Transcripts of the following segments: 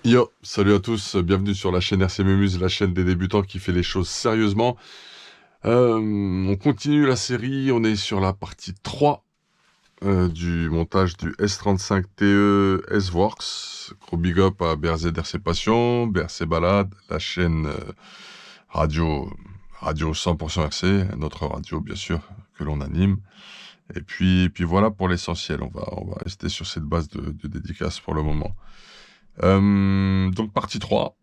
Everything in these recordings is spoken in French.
Yo, salut à tous, bienvenue sur la chaîne RC Mémuse, la chaîne des débutants qui fait les choses sérieusement. On continue la série, on est sur la partie 3 du montage du S35TE S-Works. Gros big up à BRZ RC Passion, BRC Balade, la chaîne radio 100% RC, notre radio bien sûr que l'on anime. Et puis voilà pour l'essentiel, on va rester sur cette base de dédicace pour le moment. Donc partie 3,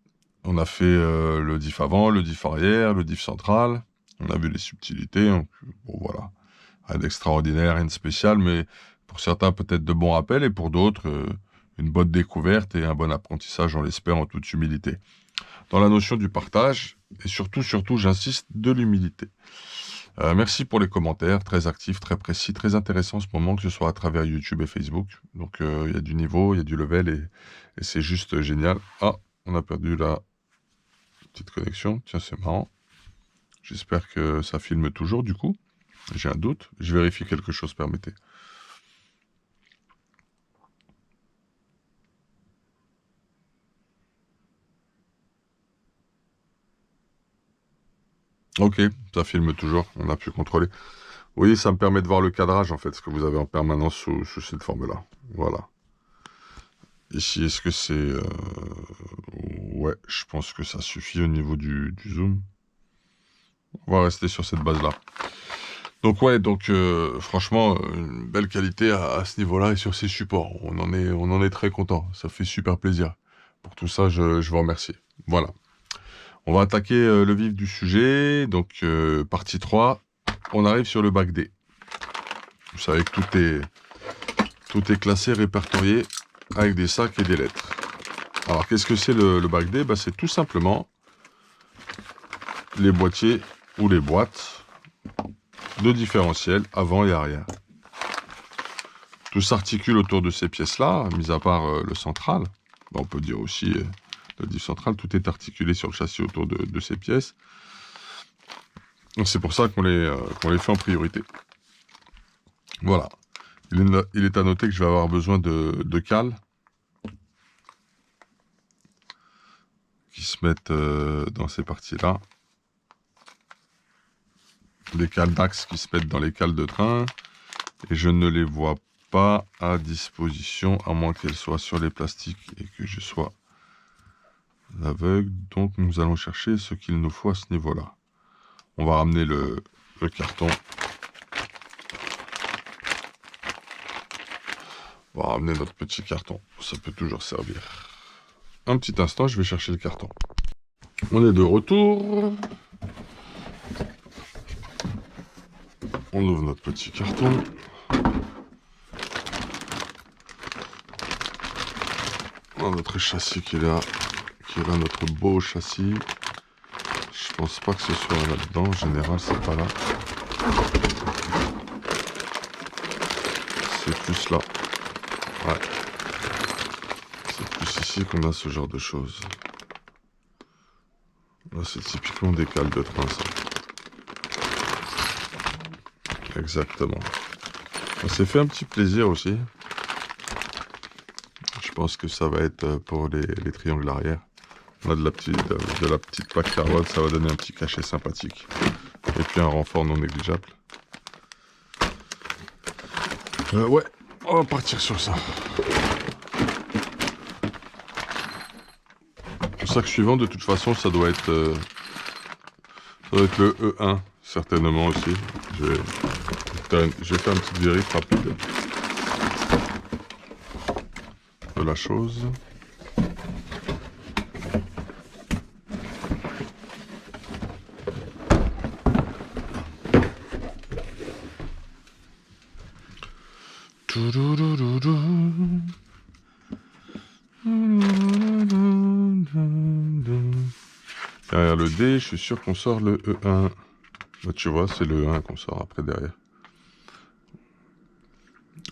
on a fait le diff avant, le diff arrière, le diff central, on a vu les subtilités, donc, bon voilà, rien d'extraordinaire, rien de spécial, mais pour certains peut-être de bons rappels et pour d'autres une bonne découverte et un bon apprentissage, on l'espère en toute humilité. Dans la notion du partage et surtout j'insiste, de l'humilité. Merci pour les commentaires, très actifs, très précis, très intéressants en ce moment, que ce soit à travers YouTube et Facebook. Donc il y a du niveau, il y a du level et c'est juste génial. Ah, on a perdu la petite connexion, tiens c'est marrant. J'espère que ça filme toujours du coup. J'ai un doute, je vérifie quelque chose, permettez. Ok, ça filme toujours, on a pu contrôler. Oui, ça me permet de voir le cadrage en fait, ce que vous avez en permanence sous cette forme-là. Voilà. Ici, est-ce que c'est... Ouais, je pense que ça suffit au niveau du zoom. On va rester sur cette base-là. Donc ouais, franchement, une belle qualité à ce niveau-là et sur ces supports. On en est très content. Ça fait super plaisir. Pour tout ça, je vous remercie. Voilà. On va attaquer le vif du sujet. Donc, partie 3. On arrive sur le bac D. Vous savez que tout est classé, répertorié avec des sacs et des lettres. Alors, qu'est-ce que c'est le bac D? C'est tout simplement les boîtiers ou les boîtes de différentiel avant et arrière. Tout s'articule autour de ces pièces-là, mis à part le central. On peut dire aussi le diff central, tout est articulé sur le châssis autour de ces pièces. Donc c'est pour ça qu'on les fait en priorité. Voilà. Il est à noter que je vais avoir besoin de cales qui se mettent dans ces parties-là. Des cales d'axe qui se mettent dans les cales de train. Et je ne les vois pas à disposition, à moins qu'elles soient sur les plastiques et que je sois aveugle. Donc nous allons chercher ce qu'il nous faut à ce niveau-là. On va ramener le carton. On va ramener notre petit carton. Ça peut toujours servir. Un petit instant, je vais chercher le carton. On est de retour. On ouvre notre petit carton. On a notre châssis qui est là, notre beau châssis. Je pense pas que ce soit là-dedans, en général c'est pas là. C'est plus là. Ouais. C'est plus ici qu'on a ce genre de choses. Là c'est typiquement des cales de train ça. Exactement. On s'est fait un petit plaisir aussi. Je pense que ça va être pour les triangles arrière. On a de la petite plaque carbone, ça va donner un petit cachet sympathique. Et puis un renfort non négligeable. Ouais, on va partir sur ça. Le sac suivant, de toute façon, ça doit être le E1, certainement aussi. Je vais faire une petite vérif rapide de la chose. Derrière le D, je suis sûr qu'on sort le E1. Bah, tu vois, c'est le E1 qu'on sort après derrière.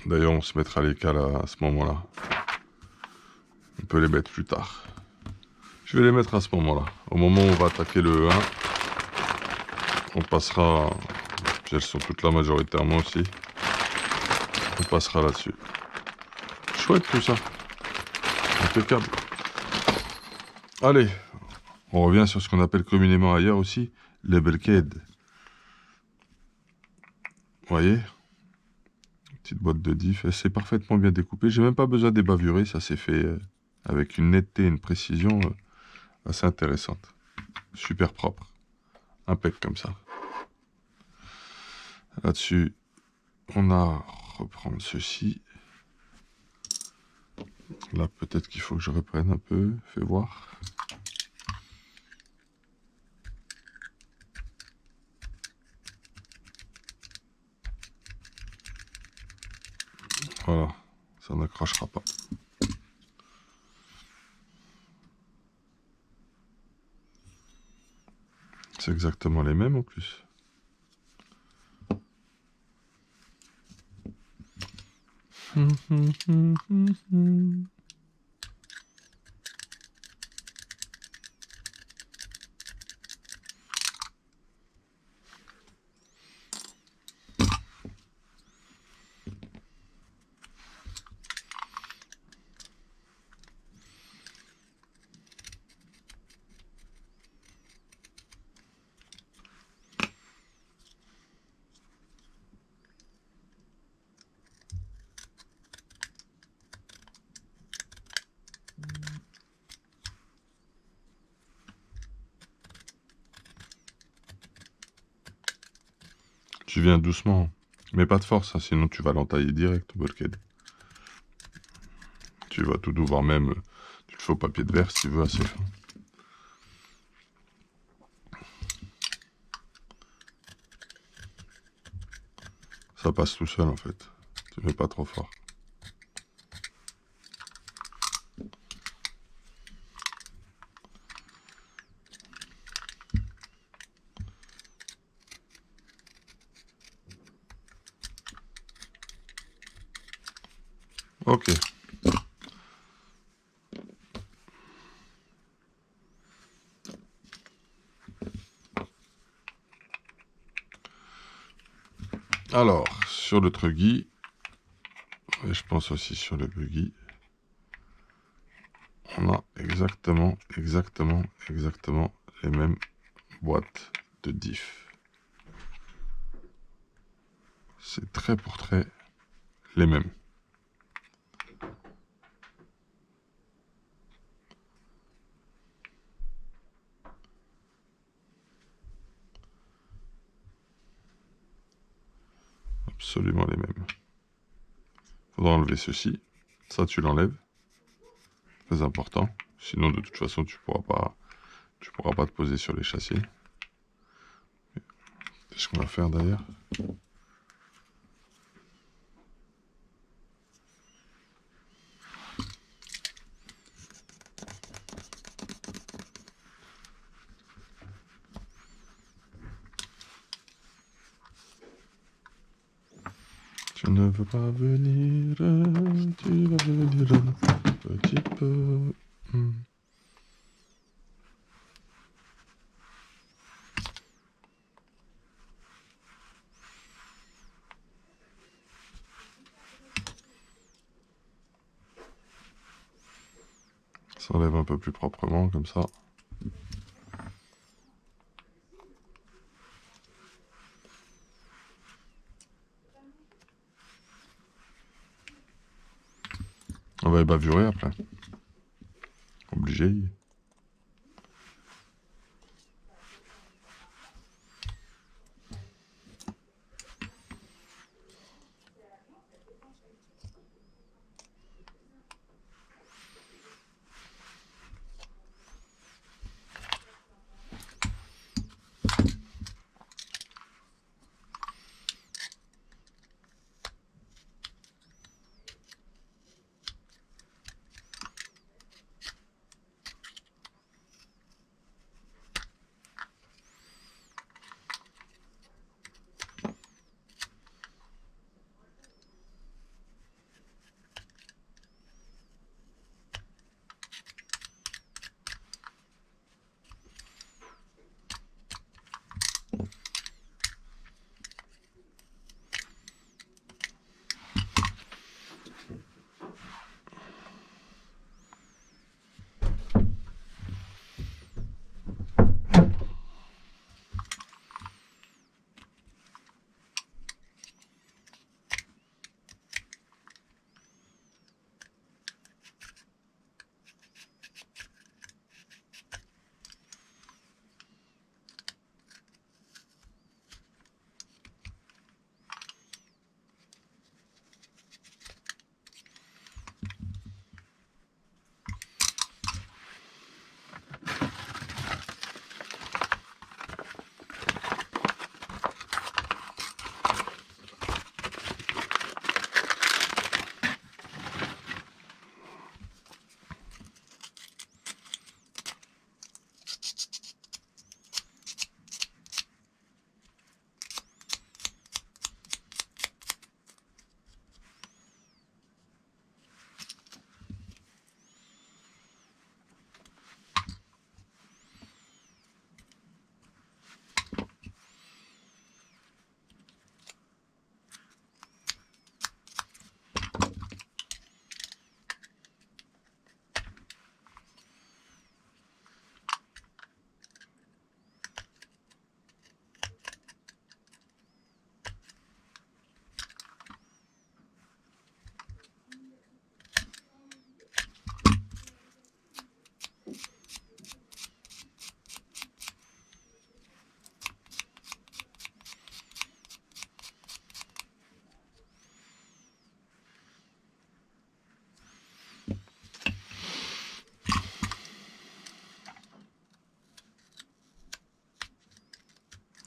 D'ailleurs, on se mettra les cales à ce moment-là. On peut les mettre plus tard. Je vais les mettre à ce moment-là. Au moment où on va attaquer le E1, on passera... Puis elles sont toutes là majoritairement aussi. On passera là-dessus. Chouette tout ça. Impeccable. Allez, on revient sur ce qu'on appelle communément ailleurs aussi, les Belkhead. Vous voyez? Petite boîte de diff, c'est parfaitement bien découpé. J'ai même pas besoin d'ébavurer, ça s'est fait avec une netteté et une précision assez intéressante. Super propre. Impec comme ça. Là-dessus, on a reprendre ceci. Là, peut-être qu'il faut que je reprenne un peu. Fais voir. Voilà, ça n'accrochera pas. C'est exactement les mêmes en plus. Tu viens doucement, mais pas de force, hein, sinon tu vas l'entailler direct au bulkhead. Tu vas tout doux, voire même tu le fais au papier de verre si tu veux assez fin. Ça passe tout seul en fait. Tu mets pas trop fort. Ok. Alors, sur le truggy, et je pense aussi sur le buggy, on a exactement les mêmes boîtes de diff. C'est trait pour trait les mêmes. Absolument les mêmes. Faudra enlever ceci. Ça, tu l'enlèves. Très important. Sinon, de toute façon, tu pourras pas te poser sur les châssis. C'est ce qu'on va faire d'ailleurs. Tu ne veux pas venir, tu vas venir un petit peu. Ça enlève un peu plus proprement comme ça. On va ébavurer après. Obligé.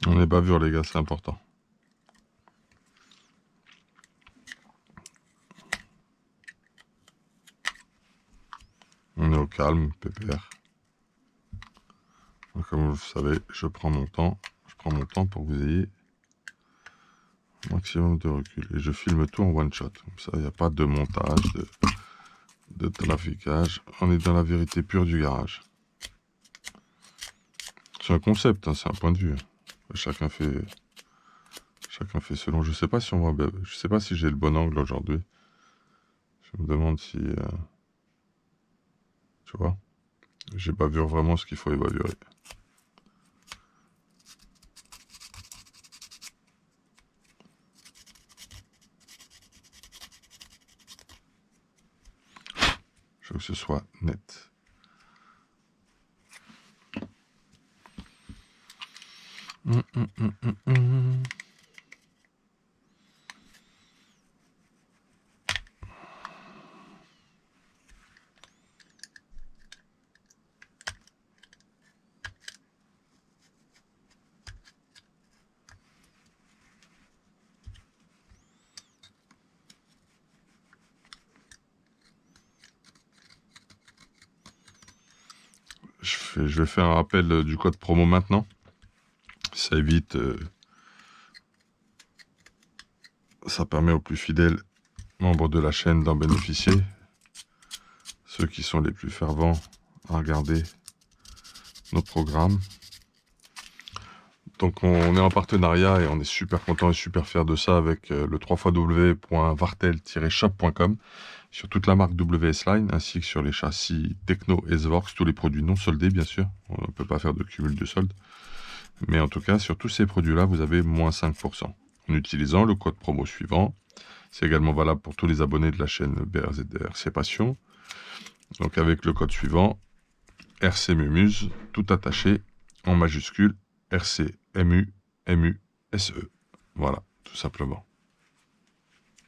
On est bavure, les gars, c'est important. On est au calme, pépère. Comme vous le savez, je prends mon temps. Je prends mon temps pour que vous ayez maximum de recul. Et je filme tout en one shot. Comme ça, il n'y a pas de montage, de traficage. On est dans la vérité pure du garage. C'est un concept, hein, c'est un point de vue. Chacun fait selon. Je sais pas si je sais pas si j'ai le bon angle aujourd'hui. Je me demande si, tu vois, j'ai bavure vraiment ce qu'il faut évaluer. Je veux que ce soit net. Je vais faire un rappel du code promo maintenant. Ça évite... ça permet aux plus fidèles membres de la chaîne d'en bénéficier. Ceux qui sont les plus fervents à regarder nos programmes. Donc on est en partenariat et on est super content et super fier de ça avec le www.vartel-shop.com sur toute la marque WS Line ainsi que sur les châssis Techno et Zvorx, tous les produits non soldés bien sûr. On ne peut pas faire de cumul de soldes. Mais en tout cas, sur tous ces produits-là, vous avez moins 5% en utilisant le code promo suivant. C'est également valable pour tous les abonnés de la chaîne BRZRC Passion. Donc avec le code suivant, RC Mumuse, tout attaché en majuscule, RC MU SE. Voilà, tout simplement.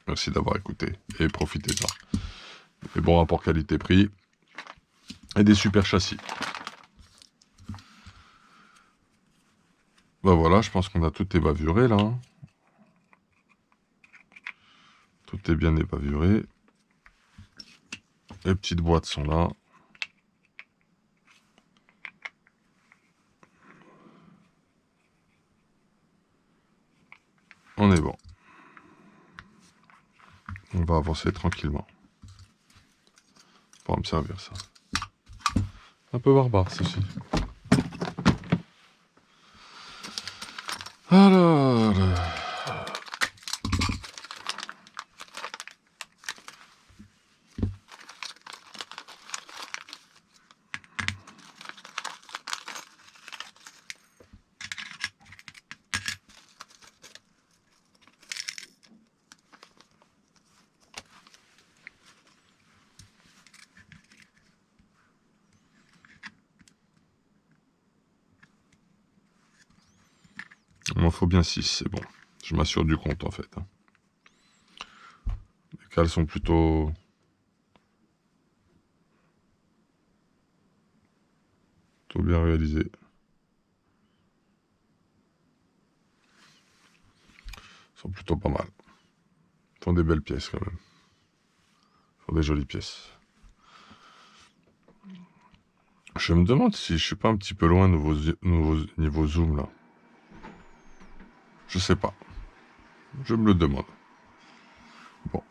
Merci d'avoir écouté et profitez-en. Des bons rapports qualité-prix et des super châssis. Ben voilà, je pense qu'on a tout évavuré là. Hein. Tout est bien évavuré. Les petites boîtes sont là. On est bon. On va avancer tranquillement. Pour me servir ça. Un peu barbare ceci. Alors... il m'en faut bien 6, c'est bon. Je m'assure du compte en fait. Les cales sont plutôt bien réalisées. Ils sont plutôt pas mal. Ils font des belles pièces quand même. Ils font des jolies pièces. Je me demande si je suis pas un petit peu loin niveau zoom là. Je sais pas. Je me le demande. Bon.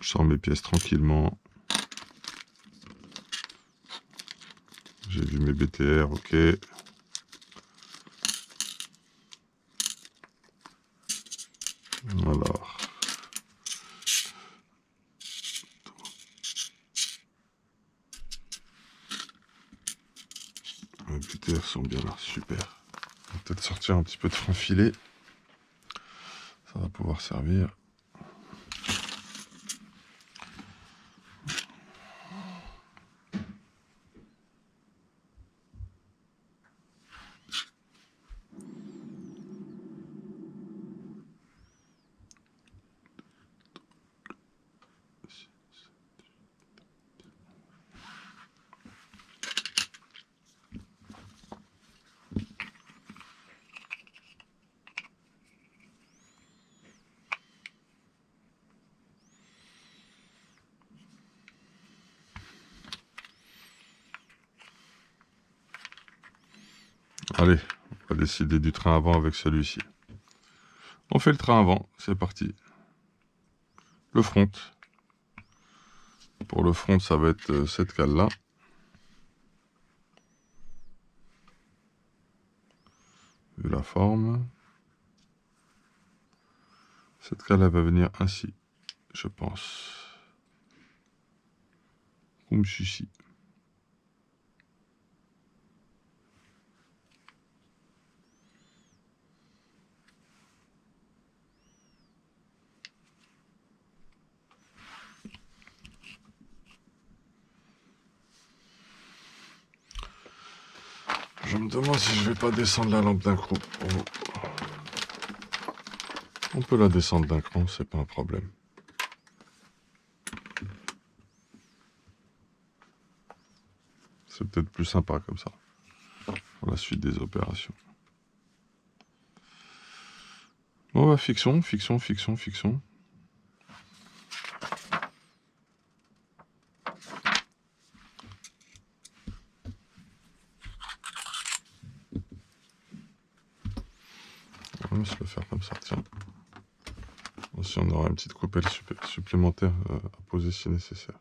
Je sors mes pièces tranquillement. J'ai vu mes BTR, ok. Alors. Les BTR sont bien là, super. On va peut-être sortir un petit peu de frein filet. Ça va pouvoir servir. Allez, on va décider du train avant avec celui-ci. On fait le train avant, c'est parti. Le front. Pour le front, ça va être cette cale-là. Vu la forme. Cette cale, elle va venir ainsi, je pense. Comme ceci. Je me demande si je vais pas descendre la lampe d'un cran. On peut la descendre d'un cran, c'est pas un problème. C'est peut-être plus sympa comme ça, pour la suite des opérations. Bon bah fixons. On va se le faire comme ça, tiens. Aussi on aura une petite coupelle supplémentaire à poser si nécessaire.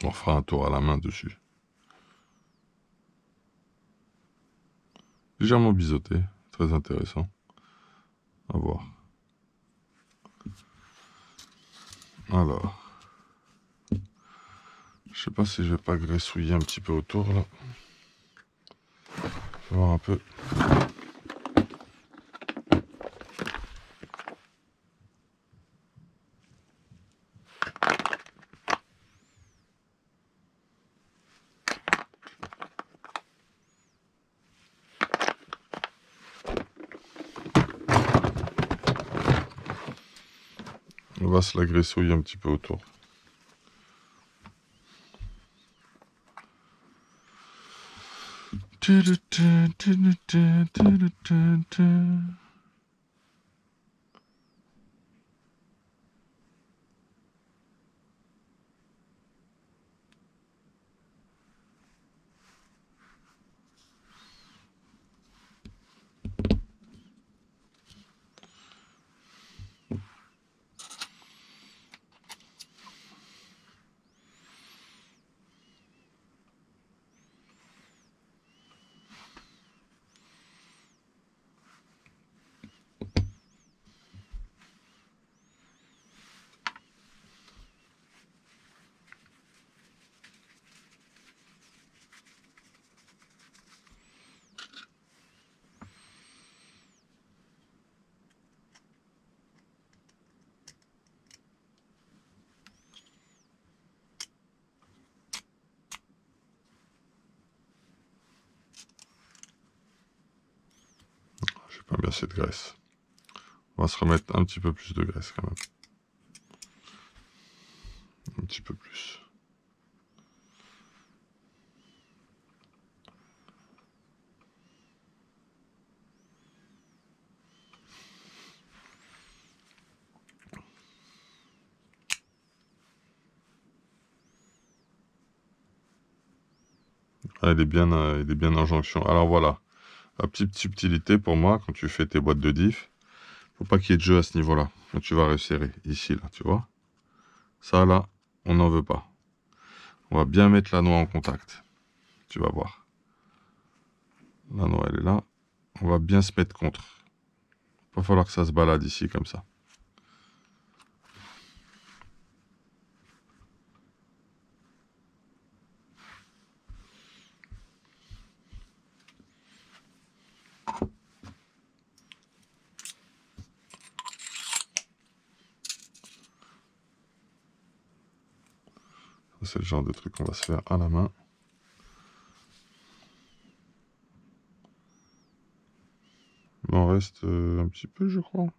On fera un tour à la main dessus. Légèrement biseauté, très intéressant. À voir. Alors. Je sais pas si je vais pas graissouiller un petit peu autour là. Je vais voir un peu. On va se la graissouiller un petit peu autour. pas bien cette graisse. On va se remettre un petit peu plus de graisse quand même. Un petit peu plus. Ah, il est bien en jonction. Alors voilà, la petite subtilité pour moi, quand tu fais tes boîtes de diff, faut pas qu'il y ait de jeu à ce niveau-là. Quand tu vas resserrer, ici, là, tu vois. Ça, là, on n'en veut pas. On va bien mettre la noix en contact. Tu vas voir. La noix, elle est là. On va bien se mettre contre. Il va falloir que ça se balade ici, comme ça. C'est le genre de truc qu'on va se faire à la main. Il m'en reste un petit peu, je crois.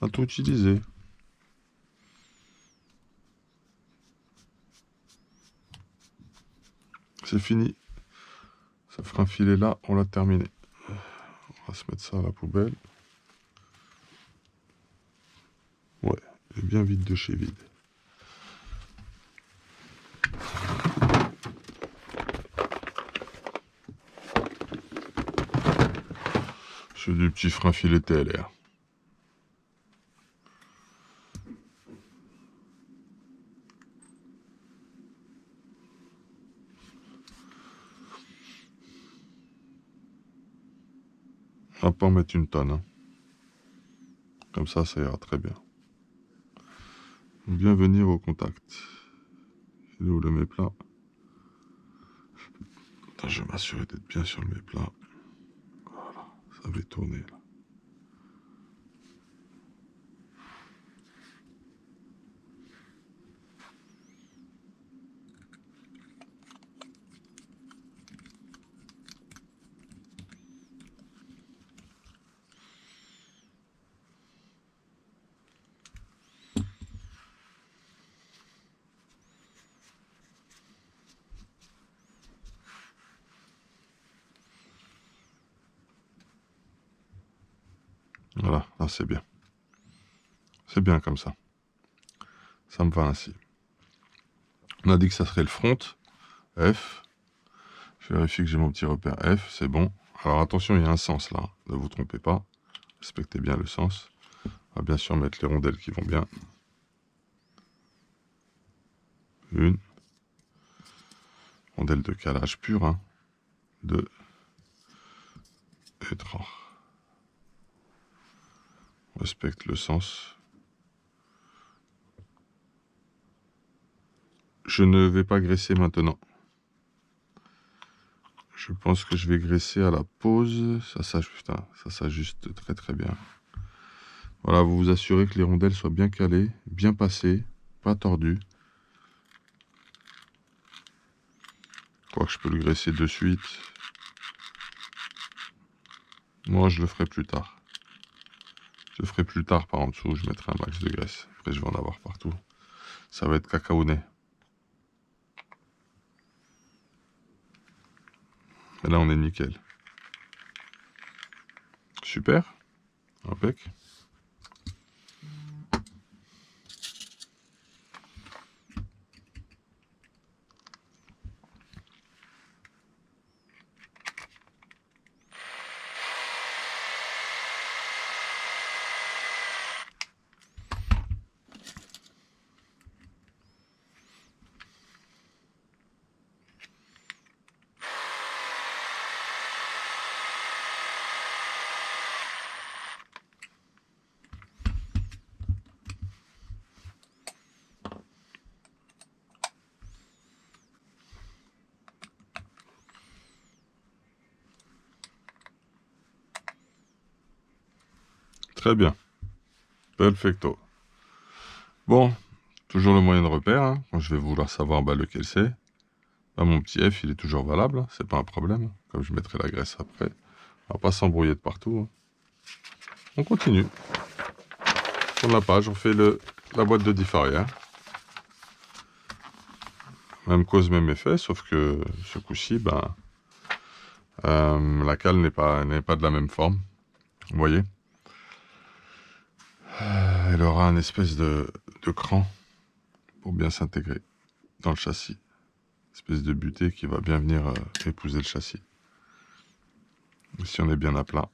À tout utiliser. C'est fini. Ça fera un filet là, on l'a terminé. On va se mettre ça à la poubelle. Ouais, il est bien vide de chez vide. C'est du petit frein filet TLR. On va pas en mettre une tonne. Hein. Comme ça ira très bien. Bien venir au contact. Il est où le méplat? Attends, je vais m'assurer d'être bien sur le méplat. Voilà, ça va tourner là. Voilà, là c'est bien. C'est bien comme ça. Ça me va ainsi. On a dit que ça serait le front. F. Je vérifie que j'ai mon petit repère F, c'est bon. Alors attention, il y a un sens là, ne vous trompez pas. Respectez bien le sens. On va bien sûr mettre les rondelles qui vont bien. Une. Rondelle de calage pur, hein. 2 et 3. On respecte le sens. Je ne vais pas graisser maintenant. Je pense que je vais graisser à la pause. Ça s'ajuste très très bien. Voilà, vous vous assurez que les rondelles soient bien calées, bien passées, pas tordues. Je crois que je peux le graisser de suite. Moi, je le ferai plus tard. Je le ferai plus tard par en dessous, je mettrai un max de graisse. Après, je vais en avoir partout. Ça va être cacaoné. Et là, on est nickel. Super. Impec. Très bien. Perfecto. Bon, toujours le moyen de repère, hein, quand je vais vouloir savoir lequel c'est. Là, mon petit F, il est toujours valable, hein, c'est pas un problème. Comme je mettrai la graisse après. On va pas s'embrouiller de partout. Hein. On continue. On tourne la page, on fait la boîte de diff arrière. Même cause, même effet, sauf que ce coup-ci, ben, la cale n'est pas de la même forme. Vous voyez, elle aura un espèce de cran pour bien s'intégrer dans le châssis. Espèce de butée qui va bien venir épouser le châssis. Si on est bien à plat,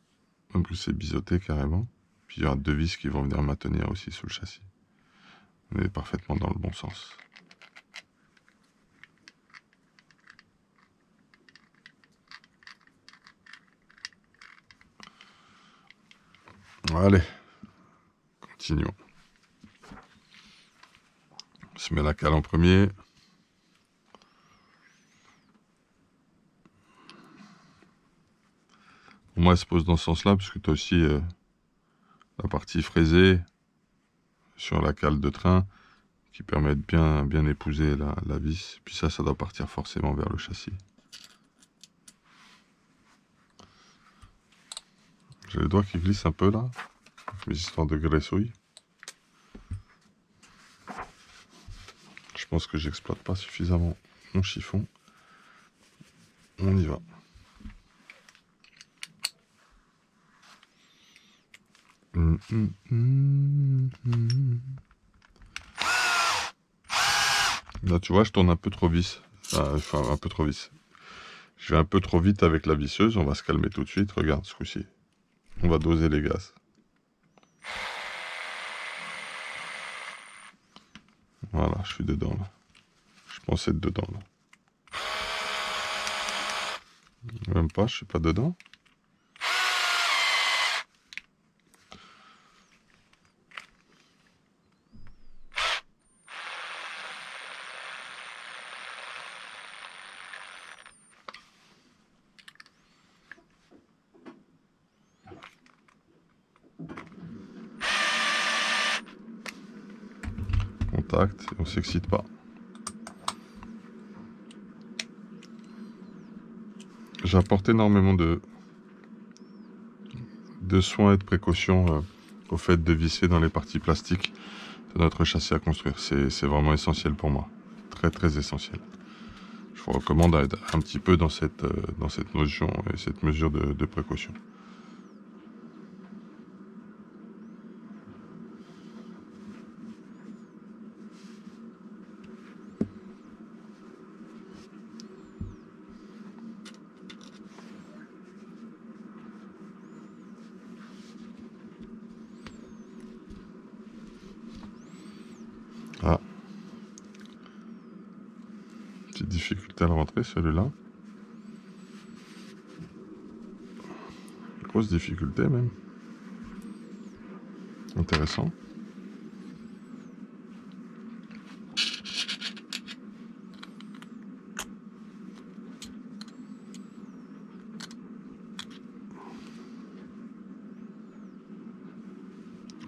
en plus c'est biseauté carrément. Puis il y aura 2 vis qui vont venir maintenir aussi sous le châssis. On est parfaitement dans le bon sens. Allez, continuons. On se met la cale en premier. Pour moi, elle se pose dans ce sens-là, parce que tu as aussi la partie fraisée sur la cale de train qui permet de bien épouser la vis. Puis ça doit partir forcément vers le châssis. J'ai les doigts qui glissent un peu là, mes histoires de graissouille. Je pense que j'exploite pas suffisamment mon chiffon. On y va. Là, tu vois, je tourne un peu trop vite. Enfin, un peu trop vite. Je vais un peu trop vite avec la visseuse. On va se calmer tout de suite. Regarde, ce coup-ci. On va doser les gaz. Voilà, je suis dedans, là. Je pense être dedans, là. Même pas, je suis pas dedans. Contact, et on s'excite pas. J'apporte énormément de soins et de précautions au fait de visser dans les parties plastiques de notre châssis à construire. C'est vraiment essentiel pour moi. Très très essentiel. Je vous recommande d'être un petit peu dans cette notion et cette mesure de précaution. Ah. Petite difficulté à le rentrer, celui-là. Grosse difficulté même. Intéressant.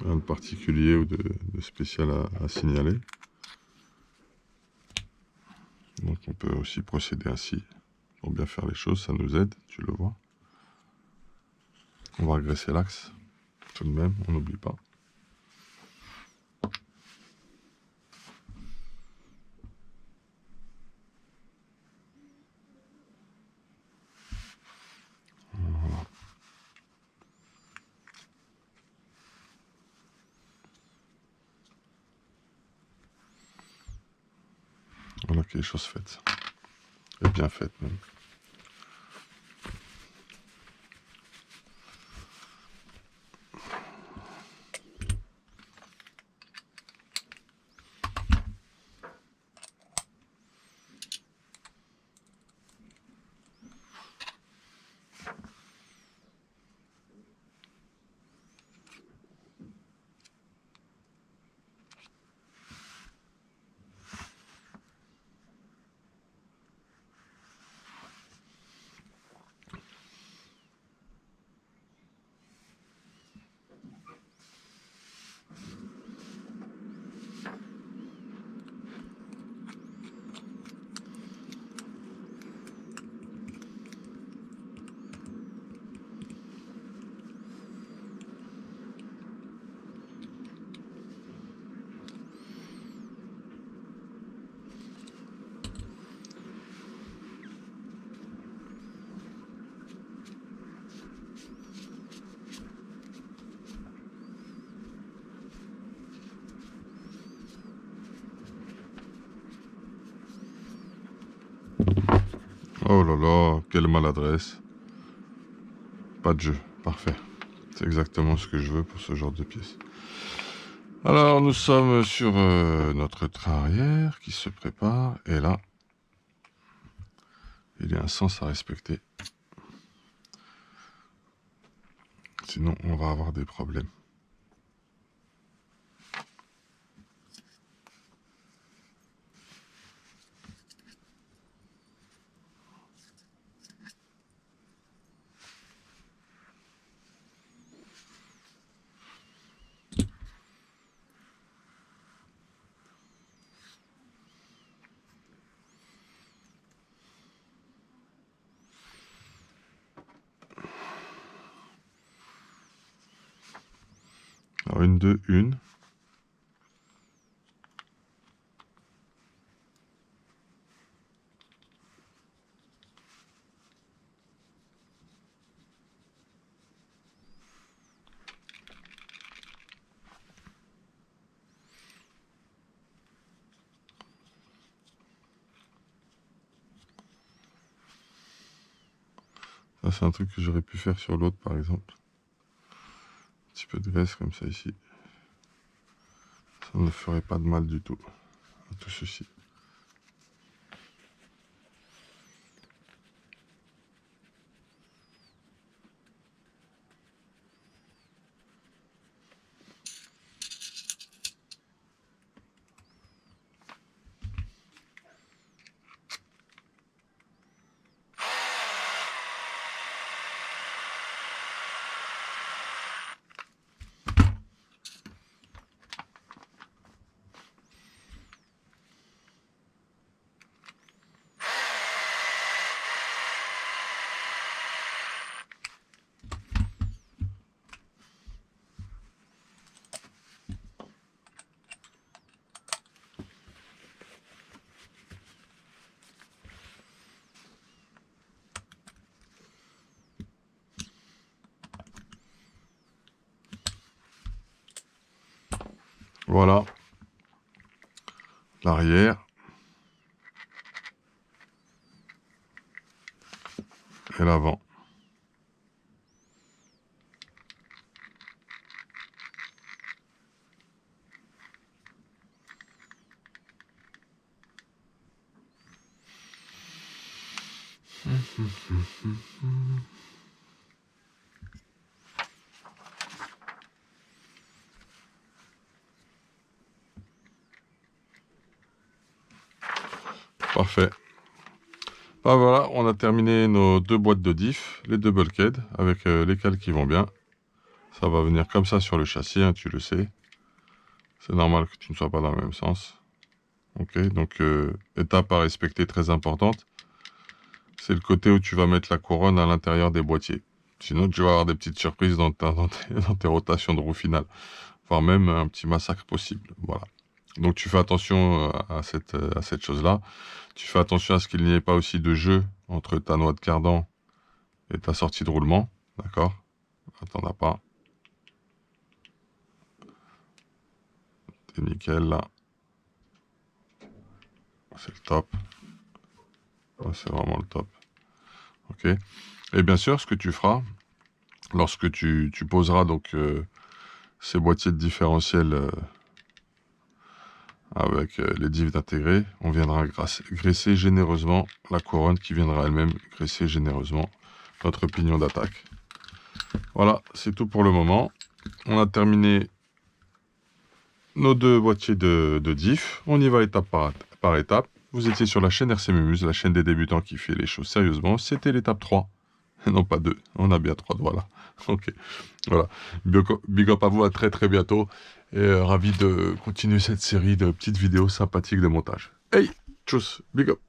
Rien de particulier ou de spécial à signaler. Donc on peut aussi procéder ainsi pour bien faire les choses, ça nous aide, tu le vois. On va regresser l'axe, tout de même, on n'oublie pas. Voilà. Voilà que les choses faites. Et bien faites même. Oh là là, quelle maladresse. Pas de jeu, parfait. C'est exactement ce que je veux pour ce genre de pièce. Alors, nous sommes sur notre train arrière qui se prépare. Et là, il y a un sens à respecter. Sinon, on va avoir des problèmes. Alors, 1, 2, 1. Ça, c'est un truc que j'aurais pu faire sur l'autre, par exemple. Un petit peu de graisse comme ça ici. Ça ne ferait pas de mal du tout à tout ceci. Voilà. L'arrière. Et l'avant. Parfait. Bah voilà, on a terminé nos 2 boîtes de diff, les deux bulkheads, avec les cales qui vont bien. Ça va venir comme ça sur le châssis, hein, tu le sais. C'est normal que tu ne sois pas dans le même sens. Ok, donc étape à respecter très importante. C'est le côté où tu vas mettre la couronne à l'intérieur des boîtiers. Sinon, tu vas avoir des petites surprises dans tes rotations de roue finale. Voire même un petit massacre possible. Voilà. Donc tu fais attention à cette chose-là. Tu fais attention à ce qu'il n'y ait pas aussi de jeu entre ta noix de cardan et ta sortie de roulement. D'accord? T'en as pas. T'es nickel là. C'est le top. C'est vraiment le top. Ok. Et bien sûr, ce que tu feras, lorsque tu poseras donc ces boîtiers de différentiel avec les divs intégrés, on viendra graisser généreusement la couronne qui viendra elle-même graisser généreusement notre pignon d'attaque. Voilà, c'est tout pour le moment. On a terminé nos 2 boîtiers de diff. On y va étape par étape. Vous étiez sur la chaîne RC Mumuse, la chaîne des débutants qui fait les choses sérieusement. C'était l'étape 3. Non, pas 2. On a bien 3 doigts là. Ok. Voilà. Big up à vous, à très très bientôt. Et ravi de continuer cette série de petites vidéos sympathiques de montage. Hey, tchuss, big up.